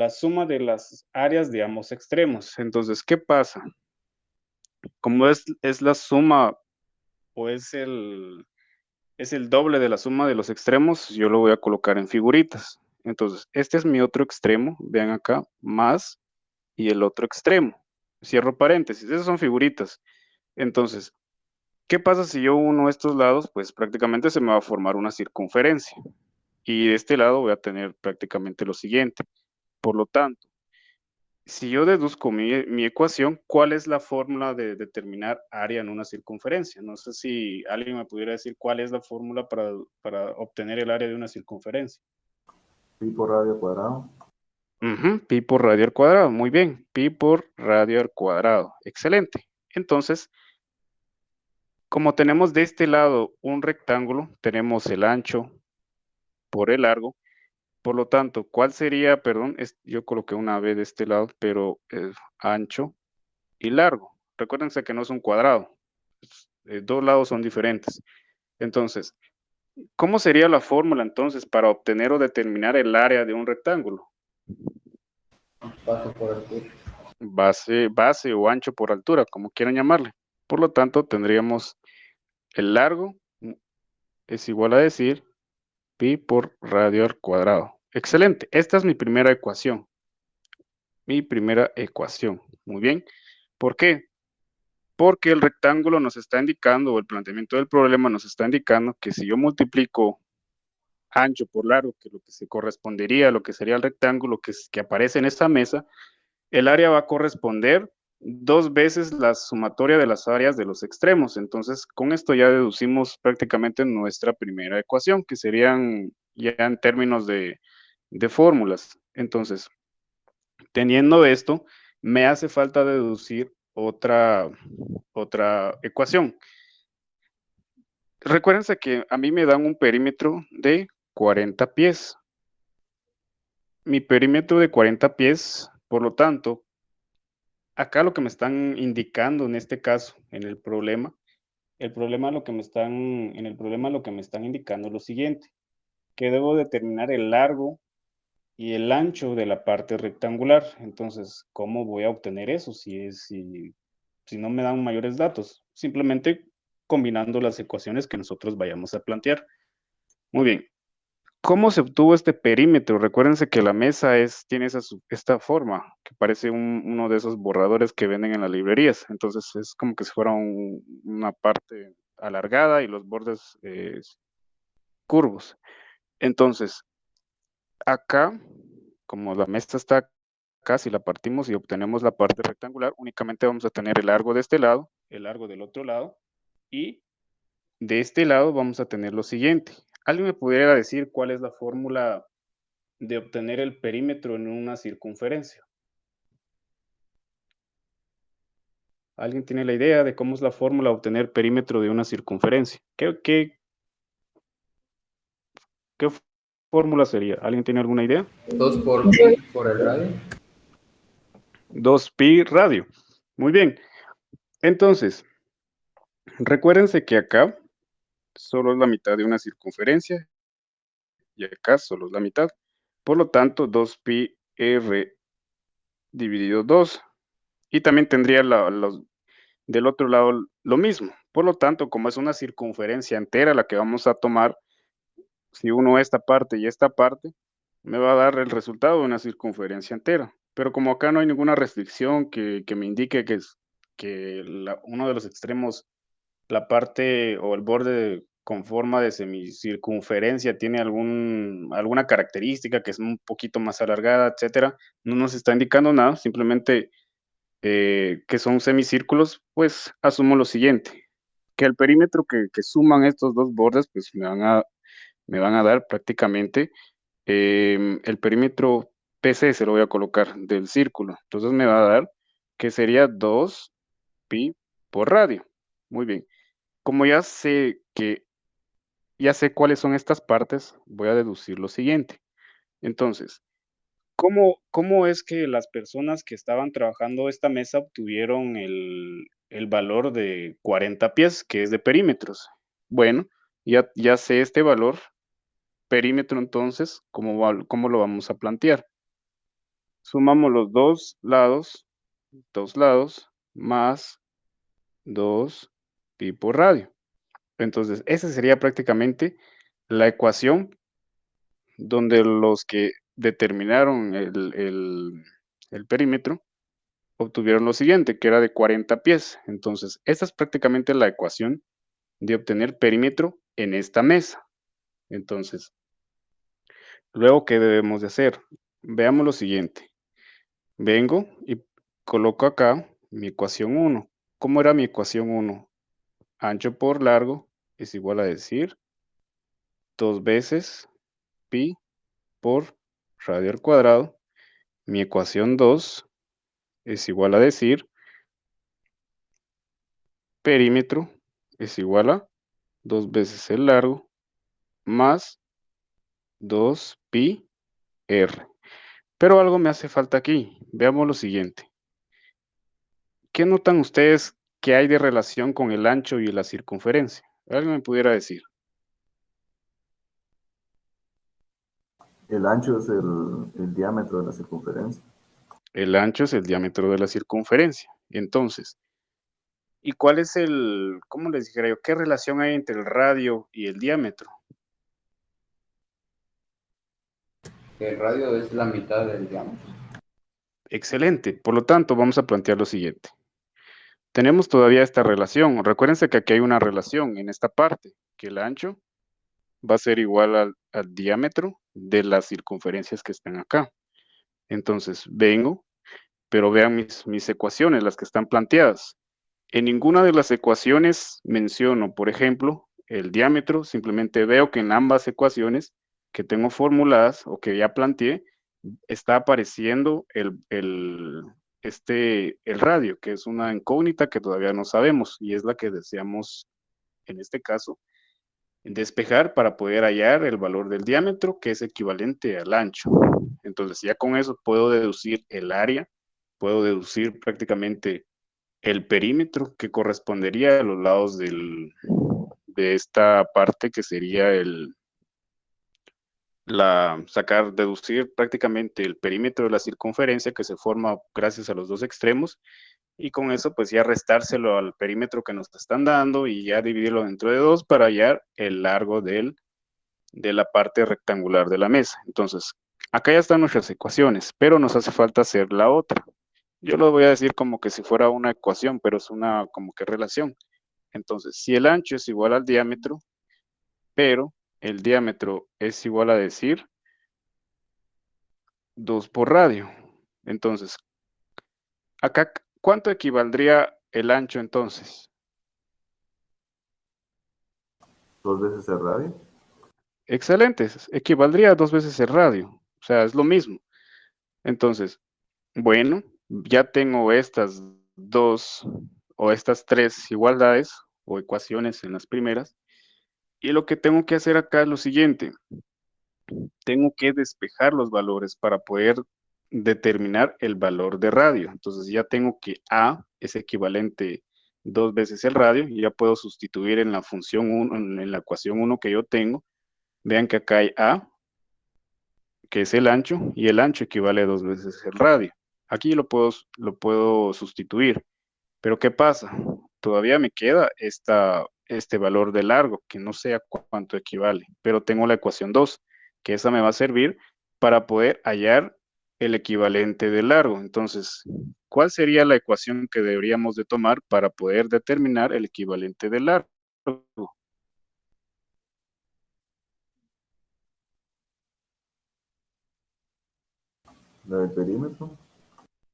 la suma de las áreas de ambos extremos. Entonces, ¿qué pasa? Como es la suma o es el doble de la suma de los extremos, yo lo voy a colocar en figuritas. Entonces, este es mi otro extremo, vean acá, más y el otro extremo. Cierro paréntesis, esas son figuritas. Entonces, ¿qué pasa si yo uno estos lados? Pues prácticamente se me va a formar una circunferencia. Y de este lado voy a tener prácticamente lo siguiente. Por lo tanto, si yo deduzco mi ecuación, ¿cuál es la fórmula de determinar área en una circunferencia? No sé si alguien me pudiera decir cuál es la fórmula para obtener el área de una circunferencia. Pi por radio al cuadrado. Ujú, pi por radio al cuadrado, muy bien, pi por radio al cuadrado, excelente. Entonces, como tenemos de este lado un rectángulo, tenemos el ancho por el largo. Por lo tanto, ¿cuál sería, perdón, yo coloqué una B de este lado, pero ancho y largo? Recuérdense que no es un cuadrado, dos lados son diferentes. Entonces, ¿cómo sería la fórmula entonces para obtener o determinar el área de un rectángulo? Paso por altura. Base o ancho por altura, como quieran llamarle. Por lo tanto, tendríamos el largo es igual a decir pi por radio al cuadrado. Excelente, esta es mi primera ecuación. Mi primera ecuación. Muy bien. ¿Por qué? Porque el rectángulo nos está indicando, o el planteamiento del problema nos está indicando que si yo multiplico ancho por largo, que lo que se correspondería a lo que sería el rectángulo que aparece en esta mesa, el área va a corresponder dos veces la sumatoria de las áreas de los extremos. Entonces, con esto ya deducimos prácticamente nuestra primera ecuación, que serían ya en términos de fórmulas. Entonces, teniendo esto, me hace falta deducir otra ecuación. Recuérdense que a mí me dan un perímetro de 40 pies. Mi perímetro de 40 pies, por lo tanto, acá lo que me están indicando en este caso, en el problema lo que me están, en el problema lo que me están indicando es lo siguiente, que debo determinar el largo y el ancho de la parte rectangular. Entonces, ¿cómo voy a obtener eso si no me dan mayores datos? Simplemente combinando las ecuaciones que nosotros vayamos a plantear. Muy bien. ¿Cómo se obtuvo este perímetro? Recuérdense que la mesa tiene esta forma, que parece uno de esos borradores que venden en las librerías. Entonces es como que si fuera una parte alargada y los bordes curvos. Entonces, acá, como la mesa está acá, si la partimos y obtenemos la parte rectangular, únicamente vamos a tener el largo de este lado, el largo del otro lado, y de este lado vamos a tener lo siguiente. ¿Alguien me pudiera decir cuál es la fórmula de obtener el perímetro en una circunferencia? ¿Alguien tiene la idea de cómo es la fórmula de obtener perímetro de una circunferencia? ¿Qué fórmula sería? ¿Alguien tiene alguna idea? 2 por pi por el radio. 2pi radio. Muy bien. Entonces, recuérdense que acá solo es la mitad de una circunferencia y acá solo es la mitad. Por lo tanto, 2pi r dividido 2. Y también tendría del otro lado lo mismo. Por lo tanto, como es una circunferencia entera la que vamos a tomar, si uno esta parte y esta parte, me va a dar el resultado de una circunferencia entera. Pero como acá no hay ninguna restricción que me indique que uno de los extremos, la parte o el borde con forma de semicircunferencia tiene alguna característica que es un poquito más alargada, etcétera, no nos está indicando nada, simplemente que son semicírculos, pues asumo lo siguiente, que el perímetro que suman estos dos bordes, pues me van a dar prácticamente el perímetro PC, se lo voy a colocar, del círculo. Entonces me va a dar que sería 2pi por radio. Muy bien. Como ya sé cuáles son estas partes, voy a deducir lo siguiente. Entonces, ¿cómo es que las personas que estaban trabajando esta mesa obtuvieron el valor de 40 pies, que es de perímetros? Bueno, ya sé este valor, perímetro entonces, ¿cómo lo vamos a plantear? sumamos los dos lados, más 2 pi por radio. Entonces, esa sería prácticamente la ecuación donde los que determinaron el perímetro obtuvieron lo siguiente, que era de 40 pies. Entonces, esta es prácticamente la ecuación de obtener perímetro en esta mesa. Entonces, luego, ¿qué debemos de hacer? Veamos lo siguiente. Vengo y coloco acá mi ecuación 1. ¿Cómo era mi ecuación 1? Ancho por largo es igual a decir 2 veces pi por radio al cuadrado. Mi ecuación 2 es igual a decir perímetro es igual a 2 veces el largo más 2 pi r. Pero algo me hace falta aquí. Veamos lo siguiente. ¿Qué notan ustedes que hay de relación con el ancho y la circunferencia? ¿Alguien me pudiera decir? El ancho es el diámetro de la circunferencia. El ancho es el diámetro de la circunferencia. Entonces, ¿y cuál es cómo les dijera yo, qué relación hay entre el radio y el diámetro? El radio es la mitad del diámetro. Excelente. Por lo tanto, vamos a plantear lo siguiente. Tenemos todavía esta relación. Recuérdense que aquí hay una relación en esta parte, que el ancho va a ser igual al diámetro de las circunferencias que están acá. Entonces, vengo, pero vean mis ecuaciones, las que están planteadas. En ninguna de las ecuaciones menciono, por ejemplo, el diámetro, simplemente veo que en ambas ecuaciones que tengo formuladas o que ya planteé, está apareciendo el radio, que es una incógnita que todavía no sabemos y es la que deseamos, en este caso, despejar para poder hallar el valor del diámetro, que es equivalente al ancho. Entonces, ya con eso puedo deducir el área, puedo deducir prácticamente el perímetro que correspondería a los lados de esta parte que sería deducir prácticamente el perímetro de la circunferencia que se forma gracias a los dos extremos y con eso pues ya restárselo al perímetro que nos están dando y ya dividirlo dentro de dos para hallar el largo de la parte rectangular de la mesa. Entonces, acá ya están nuestras ecuaciones, pero nos hace falta hacer la otra. Yo lo voy a decir como que si fuera una ecuación, pero es una como que relación. Entonces, si el ancho es igual al diámetro, pero el diámetro es igual a decir 2 por radio. Entonces, acá, ¿cuánto equivaldría el ancho entonces? Dos veces el radio. Excelente, equivaldría a 2 veces el radio. O sea, es lo mismo. Entonces, bueno, ya tengo estas dos o estas tres igualdades o ecuaciones en las primeras. Y lo que tengo que hacer acá es lo siguiente. Tengo que despejar los valores para poder determinar el valor de radio. Entonces ya tengo que A es equivalente 2 veces el radio y ya puedo sustituir en la función 1, en la ecuación 1 que yo tengo. Vean que acá hay A, que es el ancho, y el ancho equivale a 2 veces el radio. Aquí lo puedo sustituir. Pero ¿qué pasa? Todavía me queda este valor de largo, que no sé a cuánto equivale, pero tengo la ecuación 2, que esa me va a servir para poder hallar el equivalente de largo. Entonces, ¿cuál sería la ecuación que deberíamos de tomar para poder determinar el equivalente de largo? La del perímetro.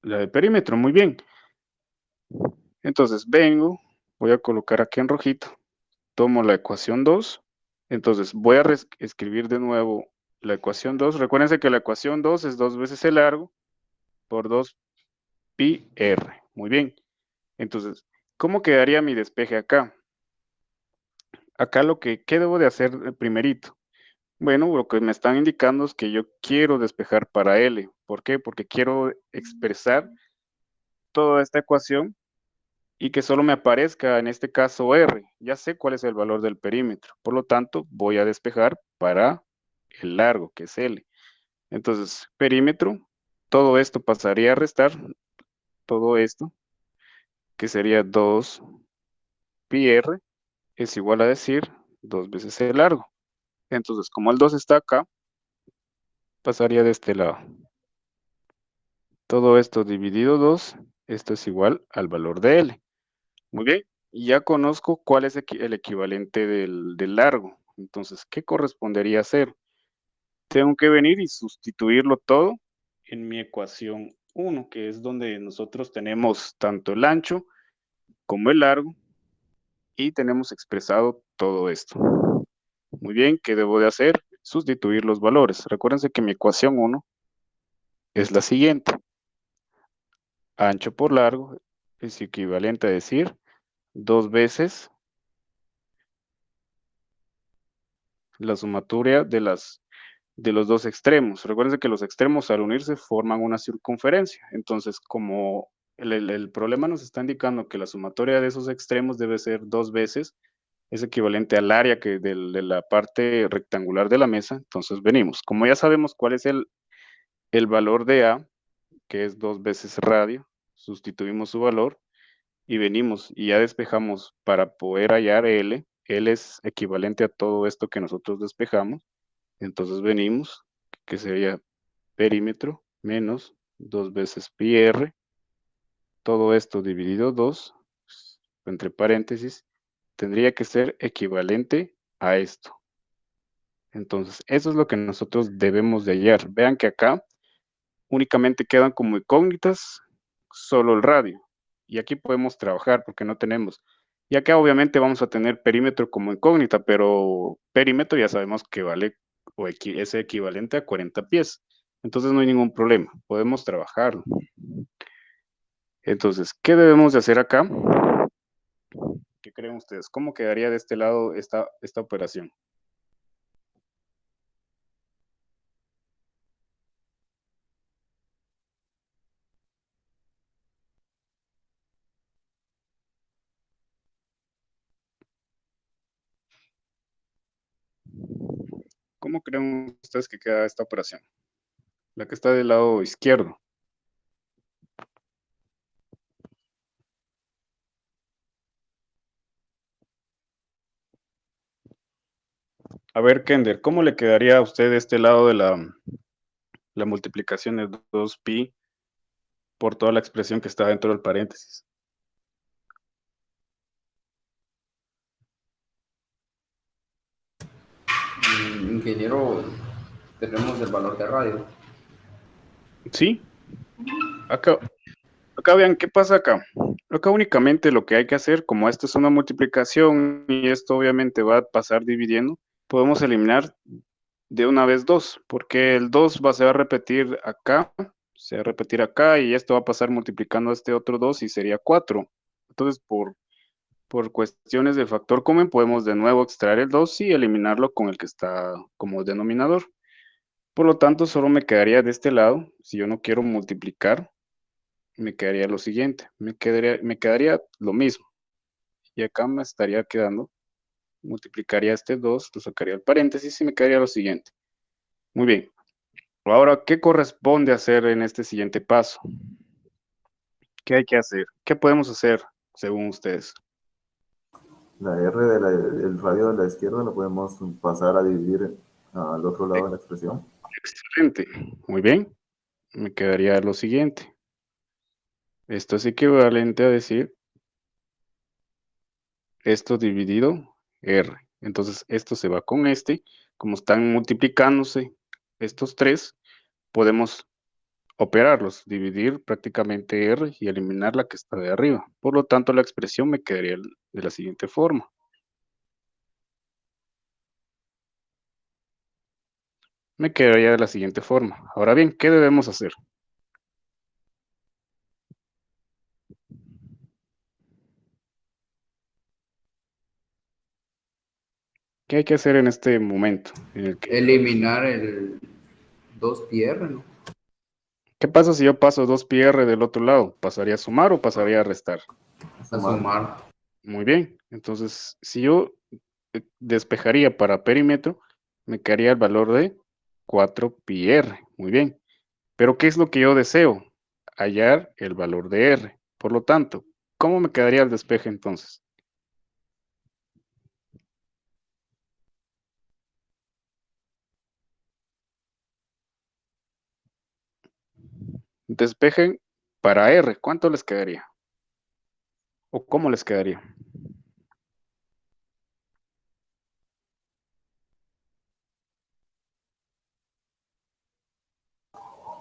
La de perímetro, muy bien. Entonces, vengo, voy a colocar aquí en rojito, tomo la ecuación 2. Entonces voy a escribir de nuevo la ecuación 2. Recuérdense que la ecuación 2 es 2 veces el largo por 2 pi r. Muy bien. Entonces, ¿cómo quedaría mi despeje acá? Acá ¿qué debo de hacer primerito? Bueno, lo que me están indicando es que yo quiero despejar para L. ¿Por qué? Porque quiero expresar toda esta ecuación y que solo me aparezca en este caso R. Ya sé cuál es el valor del perímetro. Por lo tanto, voy a despejar para el largo, que es L. Entonces, perímetro. todo esto pasaría a restar, todo esto, que sería 2 pi r, es igual a decir 2 veces el largo. Entonces, como el 2 está acá, pasaría de este lado. Todo esto dividido 2, esto es igual al valor de L. Muy bien, y ya conozco cuál es el equivalente del largo. Entonces, ¿qué correspondería hacer? Tengo que venir y sustituirlo todo en mi ecuación 1, que es donde nosotros tenemos tanto el ancho como el largo y tenemos expresado todo esto. Muy bien, ¿qué debo de hacer? Sustituir los valores. Recuérdense que mi ecuación 1 es la siguiente. Ancho por largo es equivalente a decir 2 veces la sumatoria de los dos extremos. Recuerden que los extremos al unirse forman una circunferencia. Entonces, como el problema nos está indicando que la sumatoria de esos extremos debe ser 2 veces, es equivalente al área de la parte rectangular de la mesa. Entonces venimos. Como ya sabemos cuál es el valor de A, que es 2 veces radio, sustituimos su valor y venimos y ya despejamos para poder hallar L. L es equivalente a todo esto que nosotros despejamos. Entonces venimos, que sería perímetro menos 2 veces pi r, todo esto dividido 2, entre paréntesis, tendría que ser equivalente a esto. Entonces, eso es lo que nosotros debemos de hallar. Vean que acá únicamente quedan como incógnitas solo el radio. Y aquí podemos trabajar porque no tenemos. Y acá obviamente vamos a tener perímetro como incógnita, pero perímetro ya sabemos que vale o es equivalente a 40 pies. Entonces no hay ningún problema, podemos trabajarlo. Entonces, ¿qué debemos de hacer acá? ¿Qué creen ustedes? ¿Cómo quedaría de este lado esta operación? ¿Cómo creen ustedes que queda esta operación? La que está del lado izquierdo. A ver, Kender, ¿cómo le quedaría a usted este lado de la multiplicación de 2pi por toda la expresión que está dentro del paréntesis? Ingeniero, tenemos el valor de radio. Sí, acá, acá vean qué pasa acá. Acá únicamente lo que hay que hacer, como esto es una multiplicación y esto obviamente va a pasar dividiendo, podemos eliminar de una vez 2, porque el 2 se va a repetir acá, se va a repetir acá y esto va a pasar multiplicando este otro 2 y sería 4. Entonces, por cuestiones de factor común, podemos de nuevo extraer el 2 y eliminarlo con el que está como denominador. Por lo tanto, solo me quedaría de este lado, si yo no quiero multiplicar, me quedaría lo siguiente, me quedaría lo mismo. Y acá me estaría quedando, multiplicaría este 2, lo sacaría el paréntesis y me quedaría lo siguiente. Muy bien. Ahora, ¿qué corresponde hacer en este siguiente paso? ¿Qué hay que hacer? ¿Qué podemos hacer según ustedes? La R del radio de la izquierda lo podemos pasar a dividir al otro lado de la expresión. Excelente. Muy bien. Me quedaría lo siguiente. Esto es equivalente a decir esto dividido R. Entonces, esto se va con este. Como están multiplicándose estos tres, podemos operarlos, dividir prácticamente R y eliminar la que está de arriba. Por lo tanto, la expresión me quedaría de la siguiente forma. Me quedaría de la siguiente forma. Ahora bien, ¿qué debemos hacer? ¿Qué hay que hacer en este momento? Eliminar el 2πr, ¿no? ¿Qué pasa si yo paso 2πr del otro lado? ¿Pasaría a sumar o pasaría a restar? A sumar. Muy bien. Entonces, si yo despejaría para perímetro, me quedaría el valor de 4πr. Muy bien. Pero ¿qué es lo que yo deseo? Hallar el valor de R. Por lo tanto, ¿cómo me quedaría el despeje entonces? Despejen para R, ¿cuánto les quedaría? ¿O cómo les quedaría?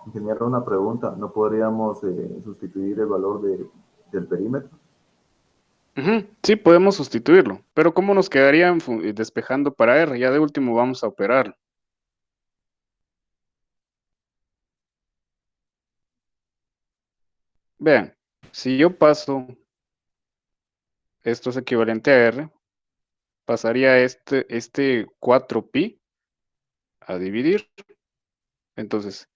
Ingeniero, una pregunta. ¿No podríamos sustituir el valor del perímetro? Ujú, sí, podemos sustituirlo, pero ¿cómo nos quedarían despejando para R? Ya de último vamos a operar. Vean, si yo paso, esto es equivalente a R, pasaría este 4pi a dividir. Entonces,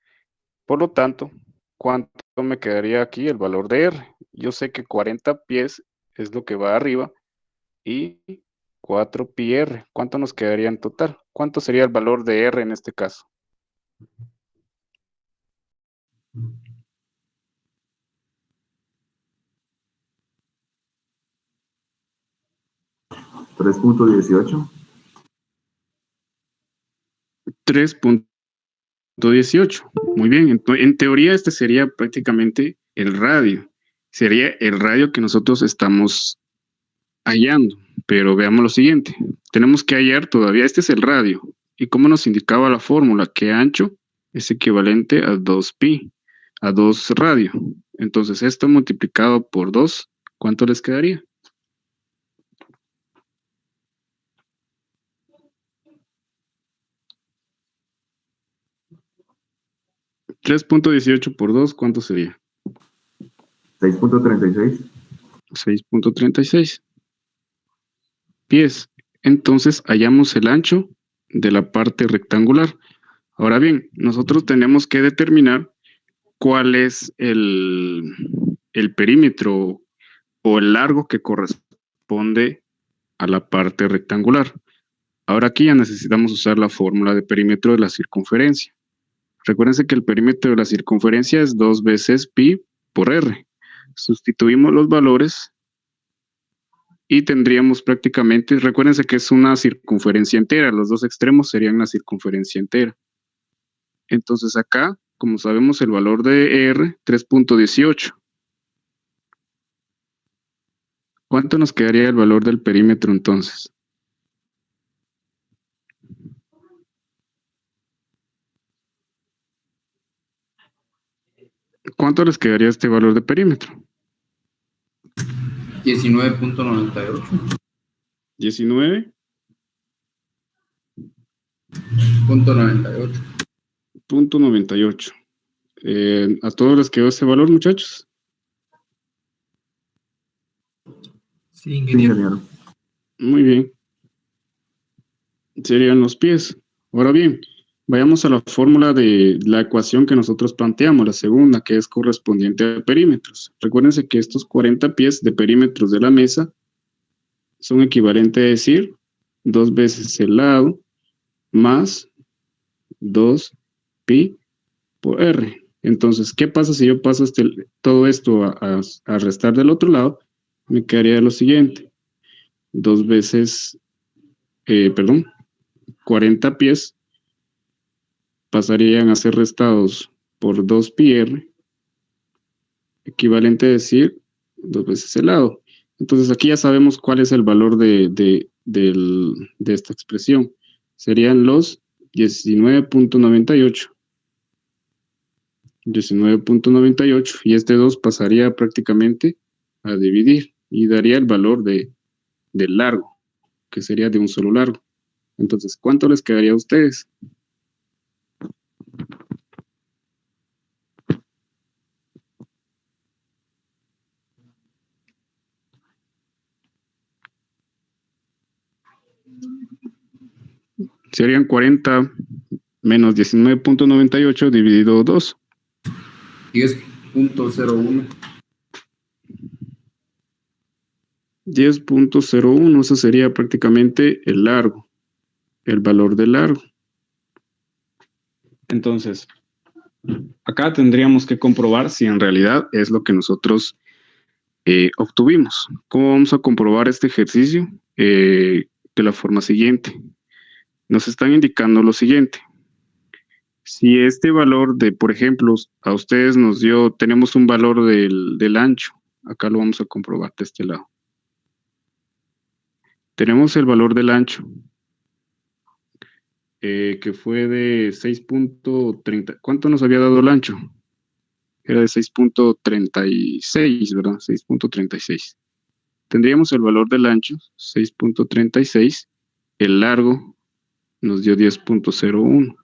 por lo tanto, ¿cuánto me quedaría aquí el valor de R? Yo sé que 40 pies es lo que va arriba y 4pi R. ¿Cuánto nos quedaría en total? ¿Cuánto sería el valor de R en este caso? 3.18. 3.18. Muy bien, en teoría este sería prácticamente el radio. Sería el radio que nosotros estamos hallando. Pero veamos lo siguiente. Tenemos que hallar todavía, este es el radio. ¿Y cómo nos indicaba la fórmula? Que ancho es equivalente a 2pi, a 2 radio. Entonces esto multiplicado por 2, ¿cuánto les quedaría? 3.18 por 2, ¿cuánto sería? 6.36. 6.36 pies. Entonces hallamos el ancho de la parte rectangular. Ahora bien, nosotros tenemos que determinar cuál es el perímetro o el largo que corresponde a la parte rectangular. Ahora aquí ya necesitamos usar la fórmula de perímetro de la circunferencia. Recuérdense que el perímetro de la circunferencia es 2 veces pi por r. Sustituimos los valores y tendríamos prácticamente, recuérdense que es una circunferencia entera, los dos extremos serían la circunferencia entera. Entonces acá, como sabemos el valor de R, 3.18. ¿Cuánto nos quedaría el valor del perímetro entonces? ¿Cuánto les quedaría este valor de perímetro? 19.98. 19.98. ¿A todos les quedó ese valor, muchachos? Sí, ingeniero. Muy bien. Serían los pies. Ahora bien, vayamos a la fórmula de la ecuación que nosotros planteamos, la segunda, que es correspondiente a perímetros. Recuérdense que estos 40 pies de perímetros de la mesa son equivalentes a decir 2 veces el lado más 2 pi por r. Entonces, ¿qué pasa si yo paso todo esto a restar del otro lado? Me quedaría lo siguiente. 2 veces, perdón, 40 pies pasarían a ser restados por 2 pi r, equivalente a decir 2 veces el lado. Entonces aquí ya sabemos cuál es el valor de esta expresión. Serían los 19.98. 19.98 y este 2 pasaría prácticamente a dividir y daría el valor del largo, que sería de un solo largo. Entonces, ¿cuánto les quedaría a ustedes? Serían 40 menos 19.98 dividido 2. 10.01. 10.01, eso sería prácticamente el largo, el valor del largo. Entonces, Acá tendríamos que comprobar si en realidad es lo que nosotros obtuvimos. ¿Cómo vamos a comprobar este ejercicio? De la forma siguiente. Nos están indicando lo siguiente. Si este valor de, por ejemplo, a ustedes nos dio, tenemos un valor del ancho. Acá lo vamos a comprobar de este lado. Tenemos el valor del ancho, que fue de 6.30. ¿Cuánto nos había dado el ancho? Era de 6.36, ¿verdad? 6.36. Tendríamos el valor del ancho, 6.36. El largo nos dio 10.01.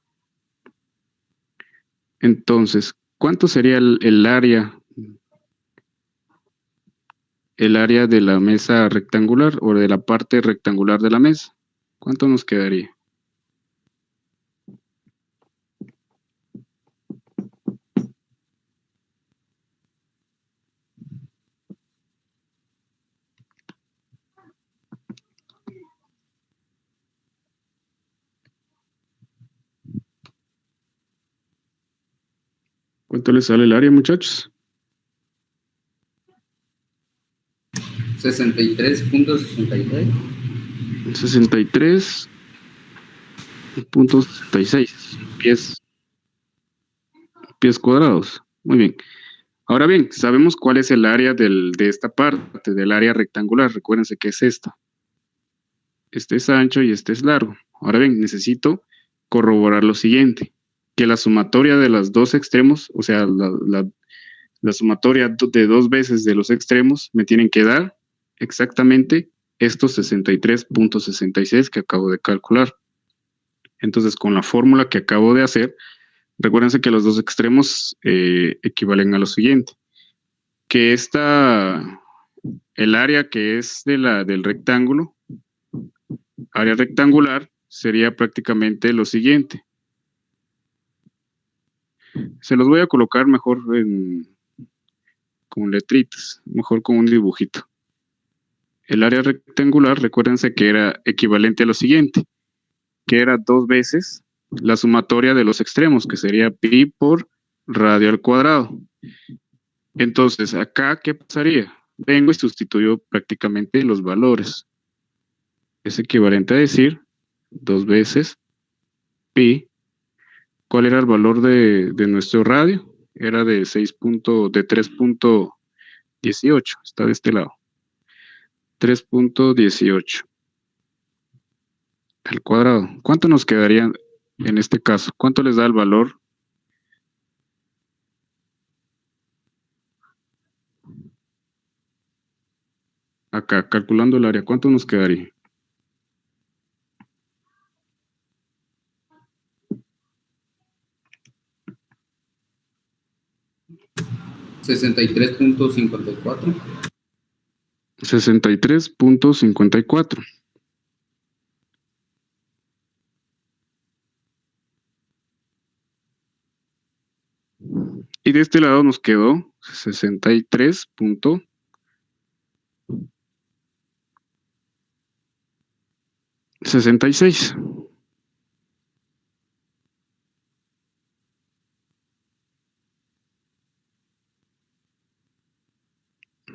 Entonces, ¿cuánto sería el área? El área de la mesa rectangular o de la parte rectangular de la mesa. ¿Cuánto nos quedaría? ¿Cuánto le sale el área, muchachos? 63.63. 63.66 pies cuadrados. Muy bien. Ahora bien, sabemos cuál es el área de esta parte, del área rectangular. Recuérdense que es esta. Este es ancho y este es largo. Ahora bien, necesito corroborar lo siguiente, que la sumatoria de los dos extremos, o sea, la sumatoria de dos veces de los extremos, me tienen que dar exactamente estos 63.66 que acabo de calcular. Entonces, con la fórmula que acabo de hacer, recuérdense que los dos extremos equivalen a lo siguiente, que el área que es del rectángulo, área rectangular, sería prácticamente lo siguiente. Se los voy a colocar mejor con letritas, mejor con un dibujito. El área rectangular, recuérdense que era equivalente a lo siguiente, que era dos veces la sumatoria de los extremos, que sería pi por radio al cuadrado. Entonces, acá, ¿qué pasaría? Vengo y sustituyo prácticamente los valores. Es equivalente a decir dos veces pi. ¿Cuál era el valor de nuestro radio? Era de 3.18. Está de este lado. 3.18 al cuadrado. ¿Cuánto nos quedaría en este caso? ¿Cuánto les da el valor? Acá, calculando el área, ¿cuánto nos quedaría? 63.54. 63.54. Y de este lado nos quedó 63.66.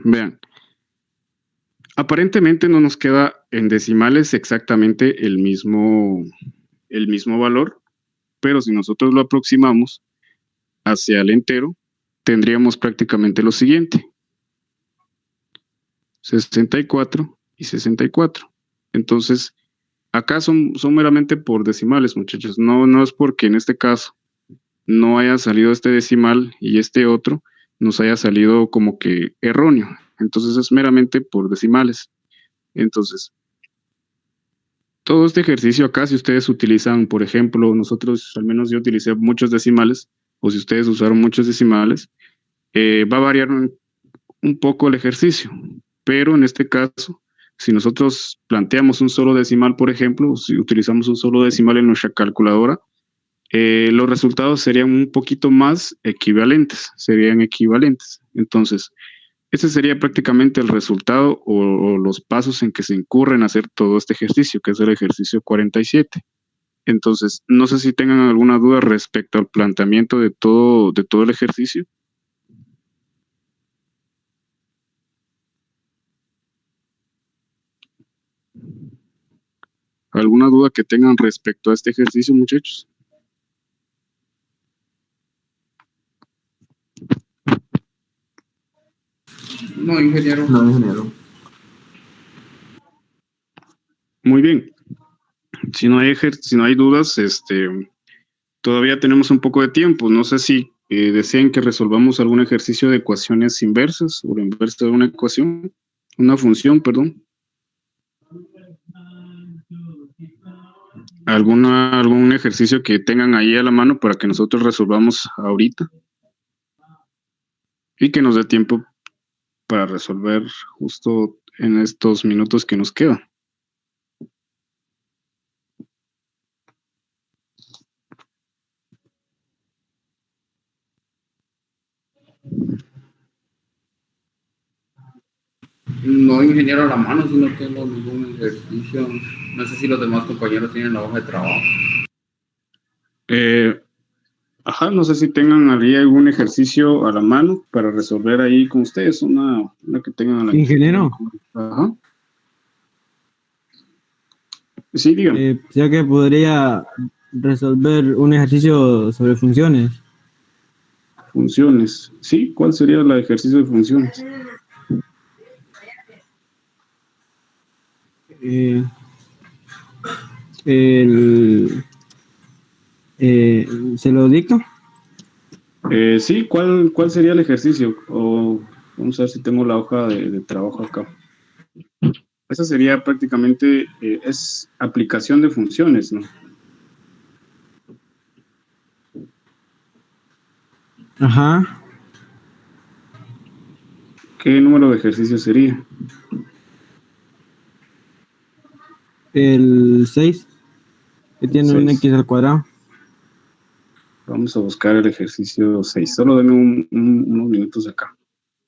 Vean, aparentemente no nos queda en decimales exactamente el mismo valor, pero si nosotros lo aproximamos hacia el entero, tendríamos prácticamente lo siguiente. 64 y 64. Entonces, acá son meramente por decimales, muchachos. No es porque en este caso no haya salido este decimal y este otro nos haya salido como que erróneo. Entonces es meramente por decimales. Entonces, todo este ejercicio acá, si ustedes utilizan, por ejemplo, nosotros, al menos yo utilicé muchos decimales, o si ustedes usaron muchos decimales, va a variar un poco el ejercicio. Pero en este caso, si nosotros planteamos un solo decimal, por ejemplo, si utilizamos un solo decimal en nuestra calculadora, los resultados serían un poquito más equivalentes, Entonces, ese sería prácticamente el resultado o los pasos en que se incurren a hacer todo este ejercicio, que es el ejercicio 47. Entonces, no sé si tengan alguna duda respecto al planteamiento de todo el ejercicio. ¿Alguna duda que tengan respecto a este ejercicio, muchachos? No, ingeniero. No, ingeniero. Muy bien. Si no hay dudas, todavía tenemos un poco de tiempo. No sé si desean que resolvamos algún ejercicio de ecuaciones inversas o la inversa de una ecuación, una función, perdón. ¿Algún ejercicio que tengan ahí a la mano para que nosotros resolvamos ahorita y que nos dé tiempo para resolver justo en estos minutos que nos quedan? No, ingeniero, a la mano, si no tengo ningún ejercicio. No sé si los demás compañeros tienen la hoja de trabajo. No sé si tengan ahí algún ejercicio a la mano para resolver ahí con ustedes, una que tengan a la Ingeniero, Ajá. Sí, digan. ya que podría resolver un ejercicio sobre funciones. Funciones. Sí, ¿cuál sería el ejercicio de funciones? Eh, el, ¿Se lo dicto? Sí, ¿cuál sería el ejercicio? O vamos a ver si tengo la hoja de trabajo acá. Esa sería prácticamente, es aplicación de funciones, ¿no? Ajá. ¿Qué número de ejercicio sería? El 6 que tiene un 6. x al cuadrado. Vamos a buscar el ejercicio 6. Solo denme unos minutos acá.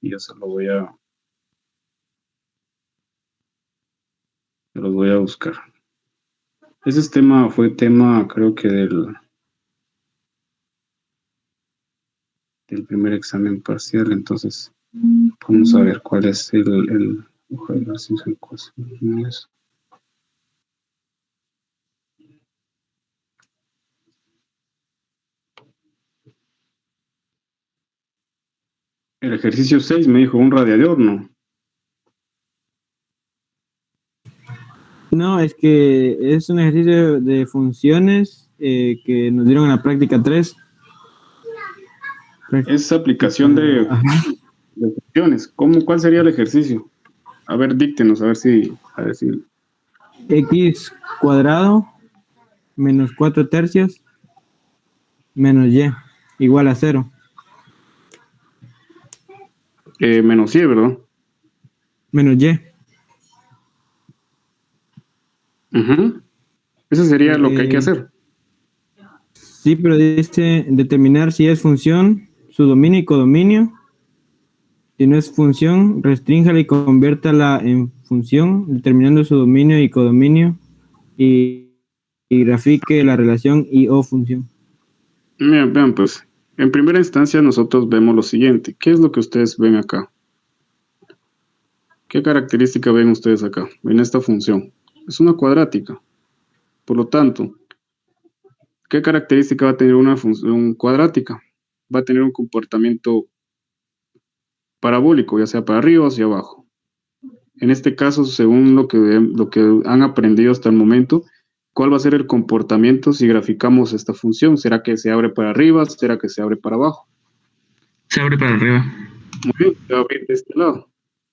Y ya se los voy a buscar. Ese fue tema, creo que del primer examen parcial. Entonces, vamos a ver cuál es el hoja de ejercicio de ecuaciones. El ejercicio 6 me dijo un radiador, ¿no? No, es que es un ejercicio de funciones que nos dieron en la práctica 3. Es aplicación Ajá. de funciones. ¿Cuál sería el ejercicio? A ver, díctenos, a ver si. X cuadrado menos 4 tercios menos y igual a 0. Menos y, ¿verdad? Menos y. Ujú. Eso sería lo que hay que hacer. Sí, pero dice determinar si es función, su dominio y codominio. Si no es función, restríngala y conviértala en función, determinando su dominio y codominio y grafique la relación y o función. Vean, pues, en primera instancia nosotros vemos lo siguiente. ¿Qué es lo que ustedes ven acá? ¿Qué característica ven ustedes acá? En esta función. Es una cuadrática. Por lo tanto, ¿qué característica va a tener una función cuadrática? Va a tener un comportamiento parabólico, ya sea para arriba o hacia abajo. En este caso, según lo que han aprendido hasta el momento, ¿cuál va a ser el comportamiento si graficamos esta función? ¿Será que se abre para arriba? ¿Será que se abre para abajo? Se abre para arriba. Muy bien, se va a abrir de este lado.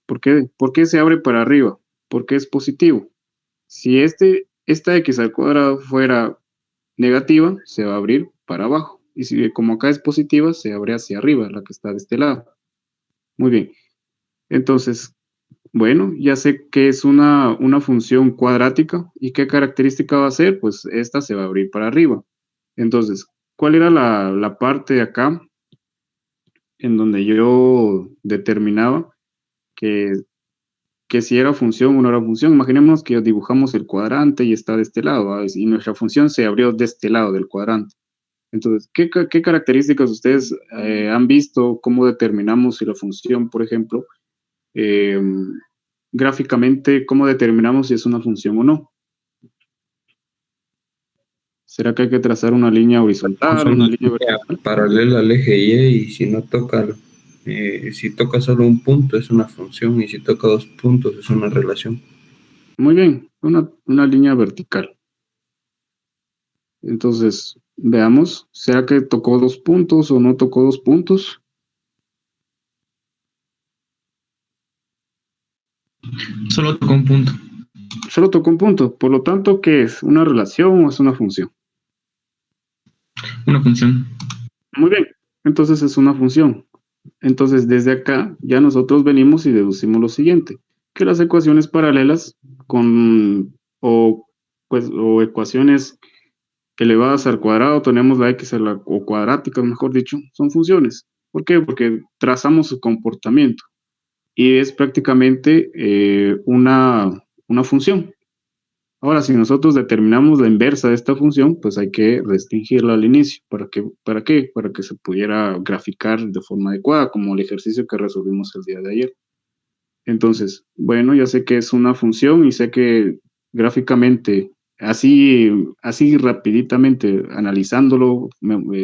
¿Por qué? ¿Por qué se abre para arriba? Porque es positivo. Si esta x al cuadrado fuera negativa, se va a abrir para abajo. Y si como acá es positiva, se abre hacia arriba, la que está de este lado. Muy bien. Entonces, bueno, ya sé que es una función cuadrática. ¿Y qué característica va a ser? Pues esta se va a abrir para arriba. Entonces, ¿cuál era la parte de acá en donde yo determinaba que que si era función o no era función. Imaginemos que dibujamos el cuadrante y está de este lado, ¿va? Y nuestra función se abrió de este lado del cuadrante. Entonces, ¿qué características ustedes han visto? ¿Cómo determinamos si la función, por ejemplo, eh, gráficamente, cómo determinamos si es una función o no? ¿Será que hay que trazar una línea horizontal, Son una una línea línea vertical? paralela al eje y si no toca, si toca solo un punto es una función y si toca dos puntos es una relación. Muy bien, una línea vertical. Entonces, veamos, ¿será que tocó 2 puntos o no tocó 2 puntos? Solo tocó un punto. Solo tocó un punto, por lo tanto, ¿qué es? ¿Una relación o es una función? Una función. Muy bien, entonces es una función. Entonces, desde acá ya nosotros venimos y deducimos lo siguiente, que las ecuaciones paralelas o ecuaciones elevadas al cuadrado, tenemos la x o cuadráticas, mejor dicho, son funciones. ¿Por qué? Porque trazamos su comportamiento y es prácticamente una función. Ahora, si nosotros determinamos la inversa de esta función, pues hay que restringirla al inicio. ¿Para qué? Para que se pudiera graficar de forma adecuada, como el ejercicio que resolvimos el día de ayer. Entonces, bueno, ya sé que es una función y sé que gráficamente, así rapiditamente, analizándolo,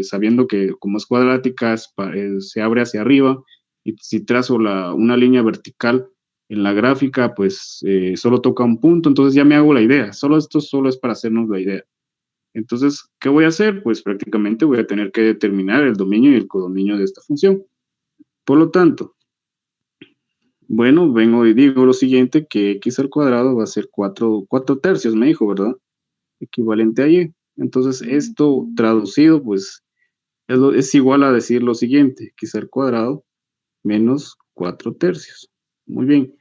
sabiendo que como es cuadrática, se abre hacia arriba, y si trazo una línea vertical en la gráfica, pues solo toca un punto, entonces ya me hago la idea. Esto solo es para hacernos la idea. Entonces, ¿qué voy a hacer? Pues prácticamente voy a tener que determinar el dominio y el codominio de esta función. Por lo tanto, bueno, vengo y digo lo siguiente, que x al cuadrado va a ser 4 tercios, me dijo, ¿verdad? Equivalente a y. Entonces, esto traducido, pues, es igual a decir lo siguiente, x al cuadrado menos 4 tercios. Muy bien.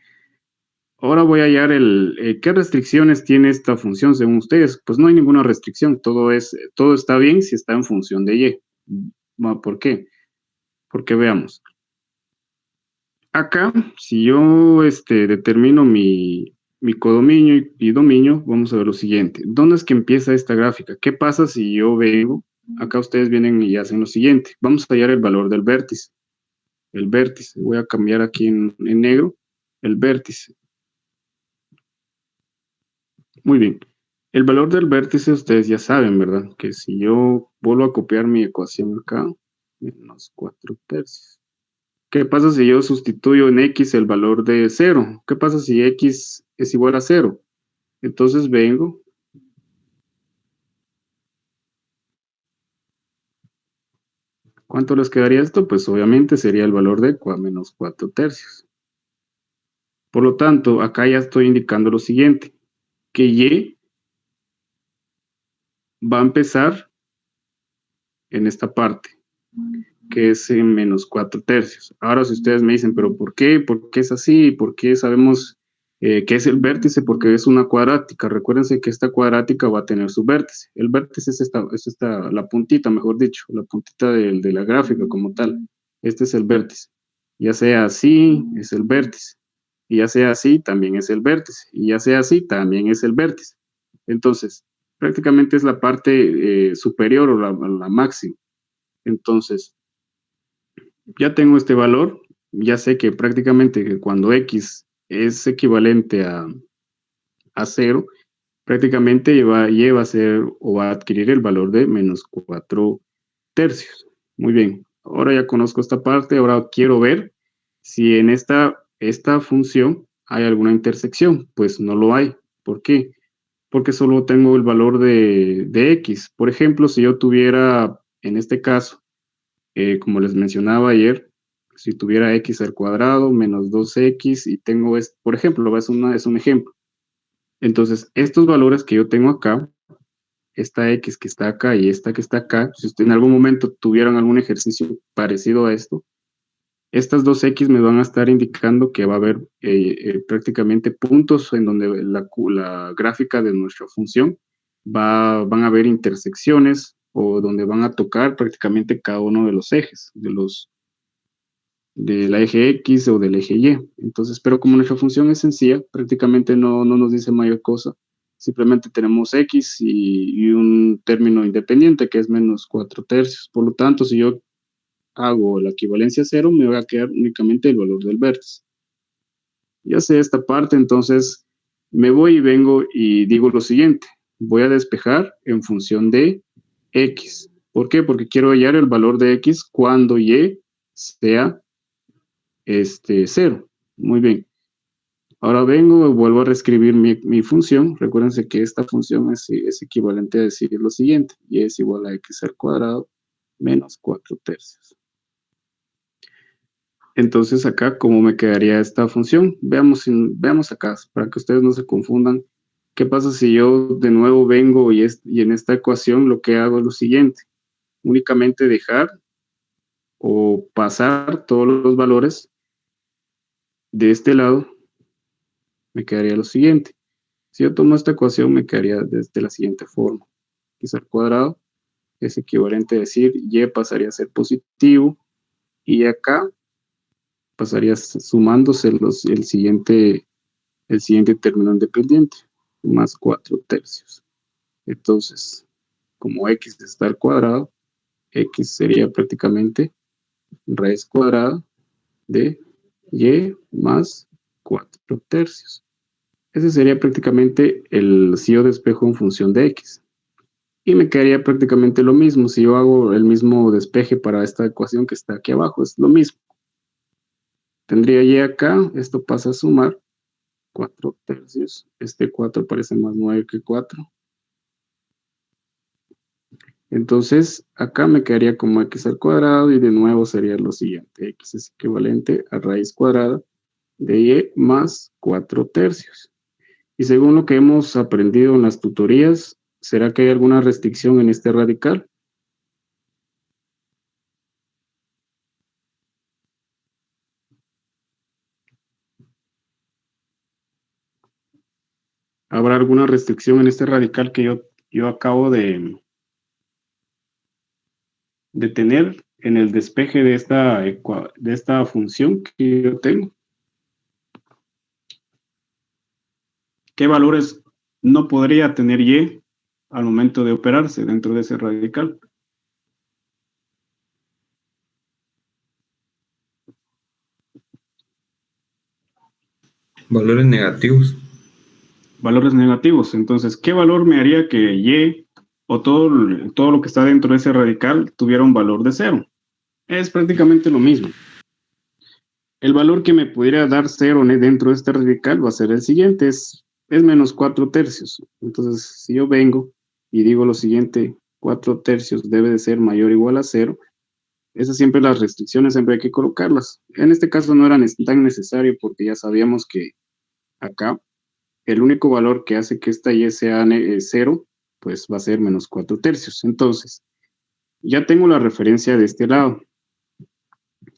Ahora voy a hallar ¿qué restricciones tiene esta función según ustedes? Pues no hay ninguna restricción, todo está bien si está en función de y. ¿Por qué? Porque veamos. Acá, si yo determino mi codominio y dominio, vamos a ver lo siguiente. ¿Dónde es que empieza esta gráfica? ¿Qué pasa si yo vengo? Acá ustedes vienen y hacen lo siguiente. Vamos a hallar el valor del vértice. El vértice. Voy a cambiar aquí en negro el vértice. Muy bien. El valor del vértice ustedes ya saben, ¿verdad? Que si yo vuelvo a copiar mi ecuación acá, menos 4 tercios. ¿Qué pasa si yo sustituyo en x el valor de 0? ¿Qué pasa si x es igual a 0? Entonces vengo. ¿Cuánto les quedaría esto? Pues obviamente sería el valor de menos 4 tercios. Por lo tanto, acá ya estoy indicando lo siguiente, que y va a empezar en esta parte, que es en menos 4 tercios. Ahora, si ustedes me dicen, ¿pero por qué? ¿Por qué es así? ¿Por qué sabemos que es el vértice? Porque es una cuadrática. Recuérdense que esta cuadrática va a tener su vértice. El vértice es la puntita, mejor dicho, la puntita de la gráfica como tal. Este es el vértice. Ya sea así, es el vértice. Y ya sea así, también es el vértice. Y ya sea así, también es el vértice. Entonces, prácticamente es la parte superior o la máxima. Entonces, ya tengo este valor, ya sé que prácticamente que cuando x es equivalente a 0, prácticamente y va a ser o va a adquirir el valor de menos 4 tercios. Muy bien, ahora ya conozco esta parte, ahora quiero ver si en esta función hay alguna intersección. Pues no lo hay. ¿Por qué? Porque solo tengo el valor de x. Por ejemplo, si yo tuviera, en este caso, como les mencionaba ayer, si tuviera x al cuadrado menos 2x y tengo, por ejemplo, es un ejemplo. Entonces, estos valores que yo tengo acá, esta x que está acá y esta que está acá, si usted en algún momento tuvieran algún ejercicio parecido a esto, estas dos x me van a estar indicando que va a haber prácticamente puntos en donde la gráfica de nuestra función van a haber intersecciones o donde van a tocar prácticamente cada uno de los ejes, del eje X o del eje Y. Entonces, pero como nuestra función es sencilla, prácticamente no nos dice mayor cosa. Simplemente tenemos X y un término independiente que es menos 4/3. Por lo tanto, si yo hago la equivalencia a 0, me va a quedar únicamente el valor del vértice. Ya sé esta parte, entonces me voy y vengo y digo lo siguiente. Voy a despejar en función de X. ¿Por qué? Porque quiero hallar el valor de X cuando Y sea 0. Muy bien. Ahora vengo y vuelvo a reescribir mi función. Recuérdense que esta función es equivalente a decir lo siguiente. Y es igual a X al cuadrado menos 4/3. Entonces acá, ¿cómo me quedaría esta función? Veamos acá, para que ustedes no se confundan. ¿Qué pasa si yo de nuevo vengo y en esta ecuación lo que hago es lo siguiente? Únicamente dejar o pasar todos los valores de este lado, me quedaría lo siguiente. Si yo tomo esta ecuación, me quedaría de la siguiente forma. X al cuadrado es equivalente a decir Y pasaría a ser positivo y acá pasaría sumándose el siguiente término independiente, más 4/3. Entonces, como X está al cuadrado, X sería prácticamente raíz cuadrada de Y más 4/3. Ese sería prácticamente si yo despejo en función de X. Y me quedaría prácticamente lo mismo si yo hago el mismo despeje para esta ecuación que está aquí abajo. Es lo mismo. Tendría Y acá, esto pasa a sumar 4/3. Este 4 parece más 9 que 4. Entonces, acá me quedaría como X al cuadrado y de nuevo sería lo siguiente. X es equivalente a raíz cuadrada de Y más 4/3. Y según lo que hemos aprendido en las tutorías, ¿será que hay alguna restricción en este radical? ¿Habrá alguna restricción en este radical que yo acabo de tener en el despeje de esta función que yo tengo? ¿Qué valores no podría tener Y al momento de operarse dentro de ese radical? Valores negativos. Valores negativos. Entonces, ¿qué valor me haría que Y o todo lo que está dentro de ese radical tuviera un valor de 0? Es prácticamente lo mismo. El valor que me pudiera dar 0 dentro de este radical va a ser el siguiente, es menos 4/3. Entonces, si yo vengo y digo lo siguiente, 4/3 debe de ser mayor o igual a 0, esas siempre las restricciones, siempre hay que colocarlas. En este caso no era tan necesario porque ya sabíamos que acá el único valor que hace que esta Y sea 0, pues va a ser menos 4/3. Entonces, ya tengo la referencia de este lado.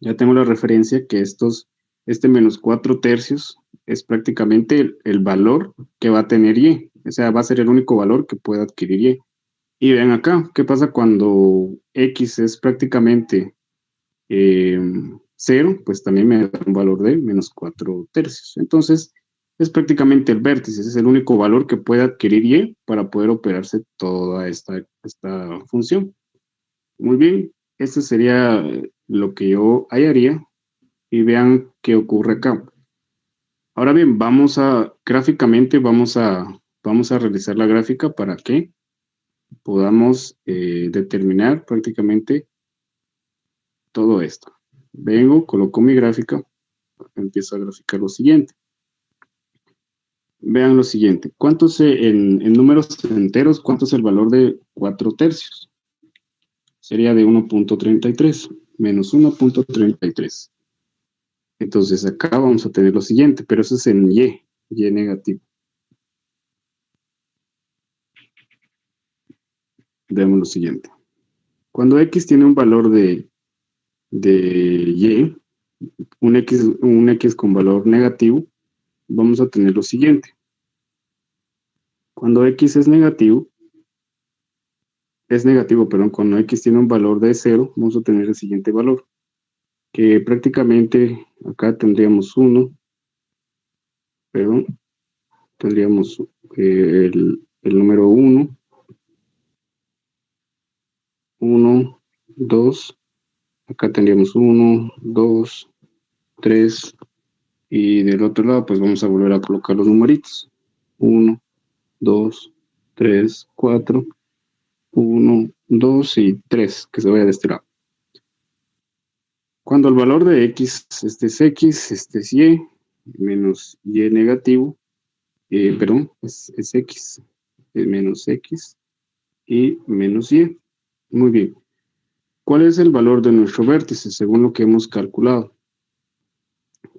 Ya tengo la referencia que este menos 4/3 es prácticamente el valor que va a tener Y. O sea, va a ser el único valor que pueda adquirir Y. Y vean acá, ¿qué pasa cuando X es prácticamente 0? Pues también me da un valor de menos 4/3. Entonces, es prácticamente el vértice, es el único valor que puede adquirir Y para poder operarse toda esta función. Muy bien, esto sería lo que yo hallaría y vean qué ocurre acá. Ahora bien, gráficamente vamos a realizar la gráfica para que podamos determinar prácticamente todo esto. Vengo, coloco mi gráfica, empiezo a graficar lo siguiente. Vean lo siguiente, en números enteros, ¿cuánto es el valor de 4/3? Sería de 1.33 menos 1.33. Entonces acá vamos a tener lo siguiente, pero eso es en Y negativo. Veamos lo siguiente. Cuando X tiene un valor de Y, un X con valor negativo, vamos a tener lo siguiente. Cuando X es negativo, perdón, cuando X tiene un valor de 0, vamos a tener el siguiente valor, que prácticamente acá tendríamos 1, perdón, tendríamos el número 1, 1, 2, acá tendríamos 1, 2, 3, y del otro lado pues vamos a volver a colocar los numeritos, 1, 2, 3, 4, 1, 2 y 3, que se vaya de este lado. Cuando el valor de x, este es x, este es y, menos y negativo, perdón, es x, menos x y menos y. Muy bien. ¿Cuál es el valor de nuestro vértice según lo que hemos calculado?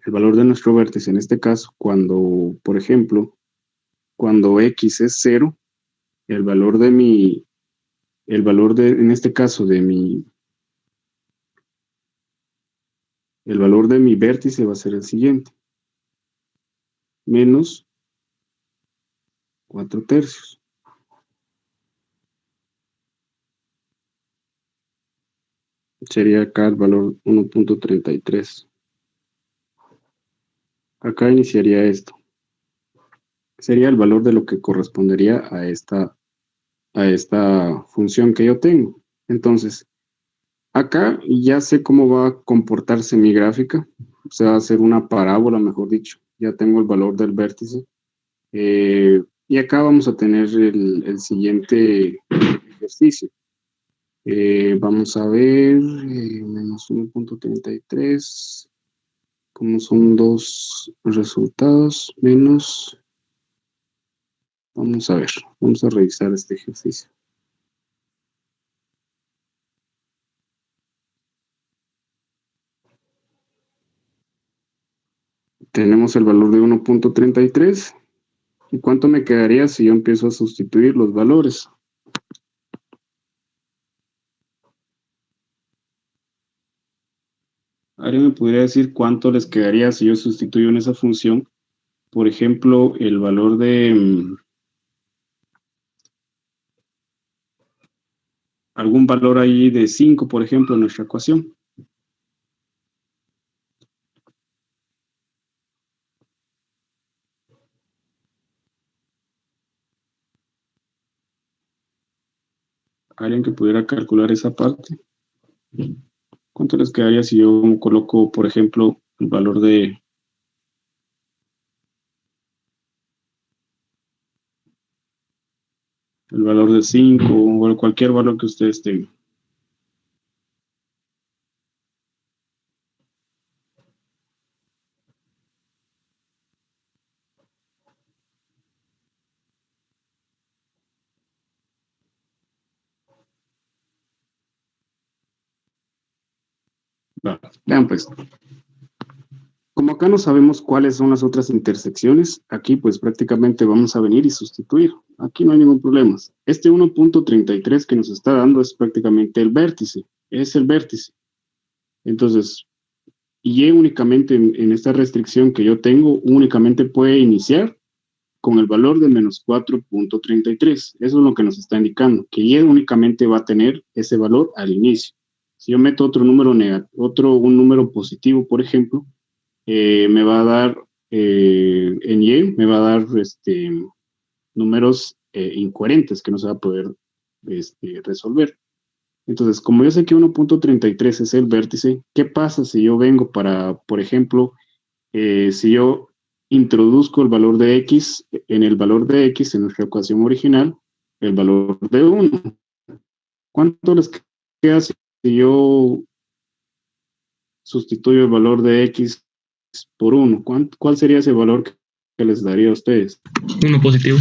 El valor de nuestro vértice en este caso, cuando, por ejemplo, cuando x es 0, el valor de en este caso, el valor de mi vértice va a ser el siguiente, menos 4 tercios. Sería acá el valor 1.33. Acá iniciaría esto. Sería el valor de lo que correspondería a esta función que yo tengo. Entonces, acá ya sé cómo va a comportarse mi gráfica. O sea, va a ser una parábola, mejor dicho. Ya tengo el valor del vértice. Y acá vamos a tener el siguiente ejercicio. Vamos a ver, menos 1.33, como son dos resultados, menos, vamos a ver, vamos a revisar este ejercicio. Tenemos el valor de 1.33. ¿Y cuánto me quedaría si yo empiezo a sustituir los valores? ¿Alguien me podría decir cuánto les quedaría si yo sustituyo en esa función? Por ejemplo, el valor de algún valor ahí de 5, por ejemplo, en nuestra ecuación. ¿Alguien que pudiera calcular esa parte? ¿Cuánto les quedaría si yo coloco, por ejemplo, el valor de 5 o cualquier valor que ustedes tengan? Vean pues, como acá no sabemos cuáles son las otras intersecciones, aquí pues prácticamente vamos a venir y sustituir. Aquí no hay ningún problema. Este 1.33 que nos está dando es prácticamente el vértice, es el vértice. Entonces, y únicamente en esta restricción que yo tengo, únicamente puede iniciar con el valor de menos 4.33. Eso es lo que nos está indicando, que Y únicamente va a tener ese valor al inicio. Si yo meto otro número un número positivo, por ejemplo, me va a dar, en Y, me va a dar números incoherentes que no se va a poder resolver. Entonces, como yo sé que 1.33 es el vértice, ¿qué pasa si yo vengo para, por ejemplo, si yo introduzco el valor de x, en el valor de x en nuestra ecuación original, el valor de 1? ¿Cuánto les queda si yo sustituyo el valor de x por 1? ¿Cuál sería ese valor que les daría a ustedes? 1 positivo.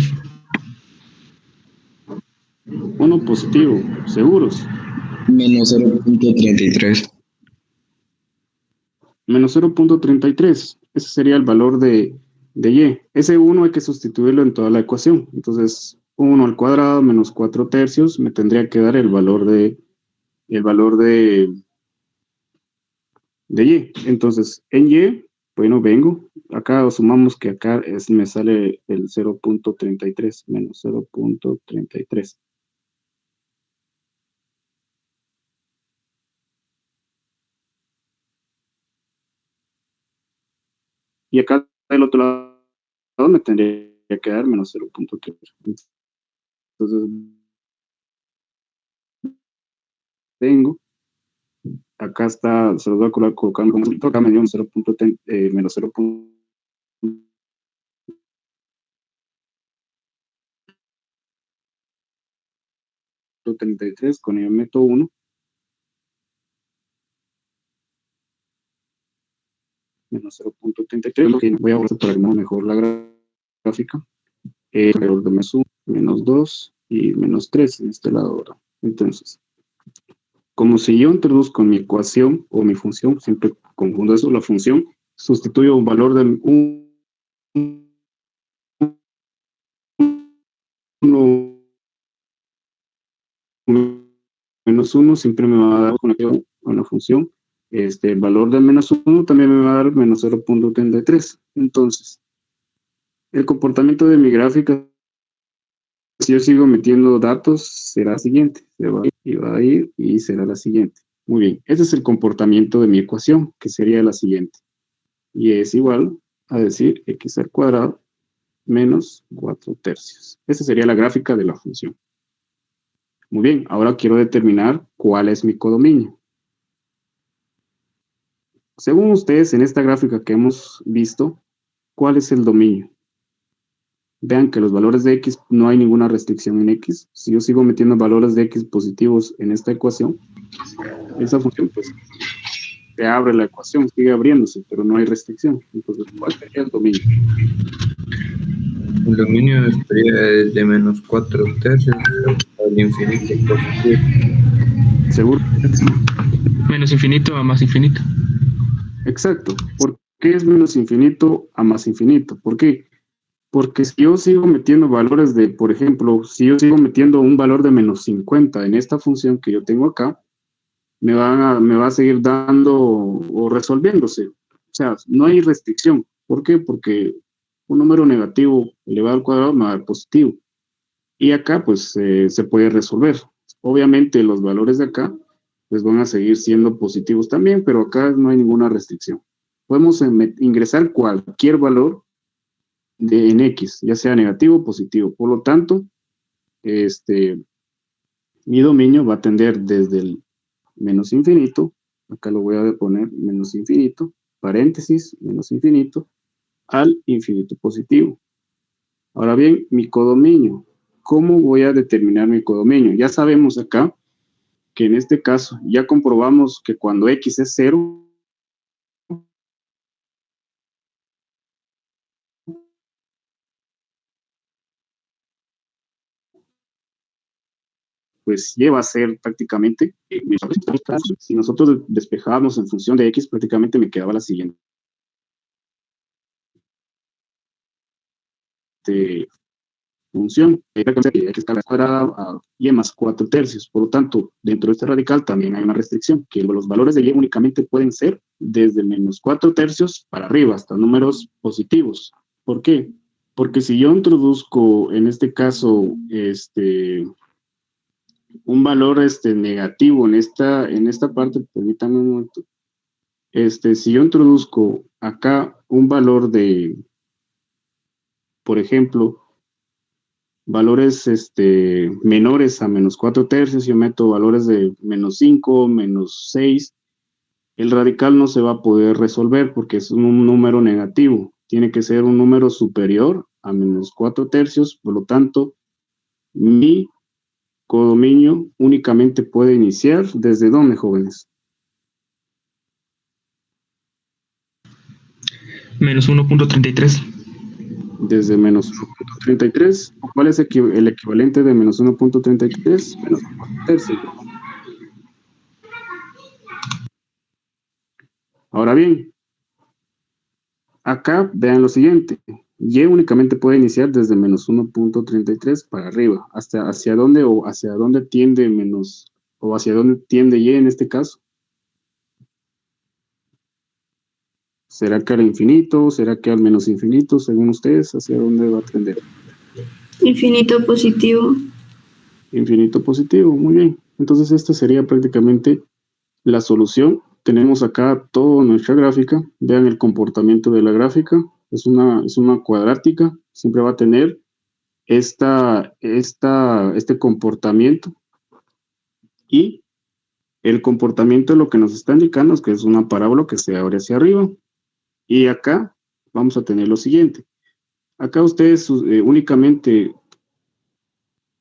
1 positivo, seguros. Menos 0.33. Menos 0.33. Ese sería el valor de y. Ese 1 hay que sustituirlo en toda la ecuación. Entonces, 1 al cuadrado menos 4 tercios me tendría que dar el valor de y. Entonces, en y, bueno, vengo. Acá sumamos que acá me sale el 0.33 menos 0.33. y acá del otro lado me tendría que dar menos 0.3. Entonces, tengo, acá está, se los voy a colocar como acá me dio un 0.3, menos 0.3. .33, con ello meto 1, menos 0.33, que voy a borrar para mejor la gráfica, alrededor de menos 2 y menos 3 en este lado ahora. Entonces, como si yo introduzco mi ecuación o mi función, siempre confundo eso, la función, sustituyo un valor de 1 menos 1, siempre me va a dar con la función. El valor de menos 1 también me va a dar menos 0.33. Entonces, el comportamiento de mi gráfica, si yo sigo metiendo datos, será el siguiente. Se va a ir y será la siguiente. Muy bien, ese es el comportamiento de mi ecuación, que sería la siguiente. Y es igual a decir x al cuadrado menos 4/3. Esa sería la gráfica de la función. Muy bien, ahora quiero determinar cuál es mi codominio. Según ustedes, en esta gráfica que hemos visto, ¿cuál es el dominio? Vean que los valores de x, no hay ninguna restricción en x. Si yo sigo metiendo valores de x positivos en esta ecuación, esa función pues se abre la ecuación, sigue abriéndose, pero no hay restricción. Entonces, ¿cuál sería el dominio? El dominio estaría desde menos 4/3 al infinito positivo. ¿Seguro? Menos infinito a más infinito. Exacto. ¿Por qué es menos infinito a más infinito? ¿Por qué? Porque si yo sigo metiendo valores de, por ejemplo, si yo sigo metiendo un valor de menos 50 en esta función que yo tengo acá, me va a seguir dando o resolviéndose. O sea, no hay restricción. ¿Por qué? Porque un número negativo elevado al cuadrado me va a dar positivo. Y acá, pues, se puede resolver. Obviamente, los valores de acá, pues, van a seguir siendo positivos también, pero acá no hay ninguna restricción. Podemos ingresar cualquier valor en X, ya sea negativo o positivo. Por lo tanto, mi dominio va a tender desde el menos infinito, acá lo voy a poner menos infinito, paréntesis, menos infinito, al infinito positivo. Ahora bien, mi codominio. ¿Cómo voy a determinar mi codominio? Ya sabemos acá que en este caso ya comprobamos que cuando x es 0, pues lleva a ser prácticamente, si nosotros despejábamos en función de x, prácticamente me quedaba la siguiente función, x a la cuadrada a y más 4/3. Por lo tanto, dentro de este radical también hay una restricción, que los valores de y únicamente pueden ser desde menos 4/3 para arriba, hasta números positivos. ¿Por qué? Porque si yo introduzco, en este caso, un valor negativo en esta parte, permítanme un momento. Si yo introduzco acá un valor de, por ejemplo, valores menores a menos 4/3, yo meto valores de menos 5, menos 6, el radical no se va a poder resolver porque es un número negativo. Tiene que ser un número superior a menos 4/3, por lo tanto, mi codominio únicamente puede iniciar ¿desde dónde, jóvenes? Menos 1.33. Desde menos 1.33. ¿Cuál es el equivalente de menos 1.33? Menos 4/3. Ahora bien, acá vean lo siguiente. Y únicamente puede iniciar desde menos 1.33 para arriba. ¿Hacia dónde tiende menos, o hacia dónde tiende y en este caso? ¿Será que al infinito? ¿Será que al menos infinito? Según ustedes, ¿hacia dónde va a tender? Infinito positivo. Infinito positivo, muy bien. Entonces esta sería prácticamente la solución tenemos acá toda nuestra gráfica. Vean el comportamiento de la gráfica. Es una cuadrática. Siempre va a tener este comportamiento. Y el comportamiento lo que nos está indicando es que es una parábola que se abre hacia arriba. Y acá vamos a tener lo siguiente. Acá ustedes únicamente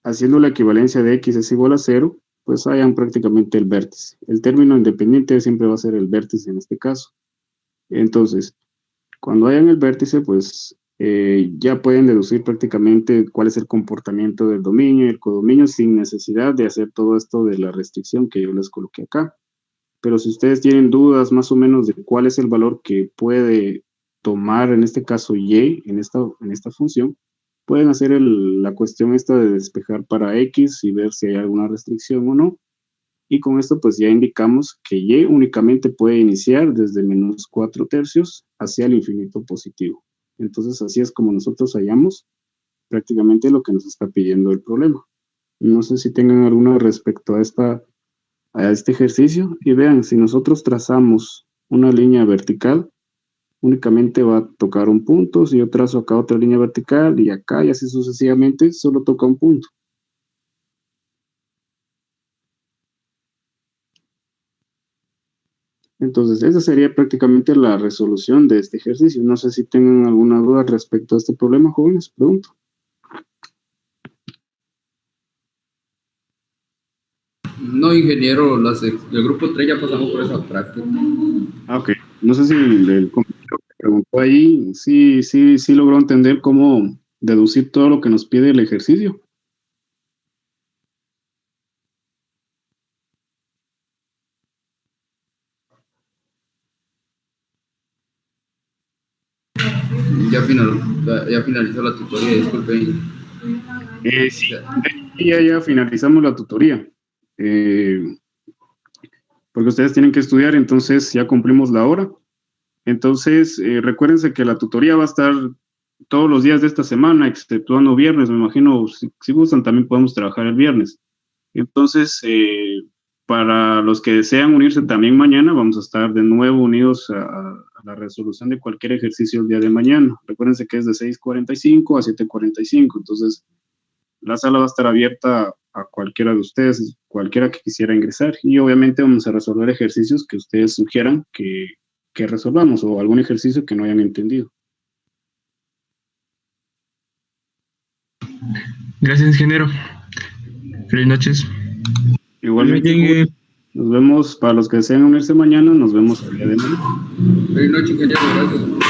haciendo la equivalencia de x es igual a 0, pues hayan prácticamente el vértice. El término independiente siempre va a ser el vértice en este caso. Entonces, cuando hayan el vértice, pues ya pueden deducir prácticamente cuál es el comportamiento del dominio y el codominio sin necesidad de hacer todo esto de la restricción que yo les coloqué acá. Pero si ustedes tienen dudas más o menos de cuál es el valor que puede tomar, en este caso y, en esta función, pueden hacer la cuestión esta de despejar para x y ver si hay alguna restricción o no. Y con esto pues ya indicamos que y únicamente puede iniciar desde menos 4/3 hacia el infinito positivo. Entonces así es como nosotros hallamos prácticamente lo que nos está pidiendo el problema. No sé si tengan alguna respecto a este ejercicio. Y vean, si nosotros trazamos una línea vertical, únicamente va a tocar un punto. Si yo trazo acá otra línea vertical y acá y así sucesivamente, solo toca un punto. Entonces, esa sería prácticamente la resolución de este ejercicio. No sé si tengan alguna duda respecto a este problema, jóvenes, pregunto. No, ingeniero, el grupo 3 ya pasamos por esa práctica. Ok. No sé si el compañero que preguntó ahí, sí logró entender cómo deducir todo lo que nos pide el ejercicio. Ya finalizó la tutoría, disculpen. Sí, ya finalizamos la tutoría. Porque ustedes tienen que estudiar, entonces ya cumplimos la hora. Entonces, recuérdense que la tutoría va a estar todos los días de esta semana, exceptuando viernes. Me imagino, si gustan, también podemos trabajar el viernes. Entonces, para los que desean unirse también mañana, vamos a estar de nuevo unidos a la resolución de cualquier ejercicio el día de mañana. Recuérdense que es de 6:45 a 7:45. Entonces, la sala va a estar abierta a cualquiera de ustedes, cualquiera que quisiera ingresar. Y obviamente vamos a resolver ejercicios que ustedes sugieran que resolvamos o algún ejercicio que no hayan entendido. Gracias, ingeniero. Feliz noches. Igualmente, nos vemos, para los que desean unirse mañana, nos vemos el día de mañana. Feliz noche, ingeniero, gracias.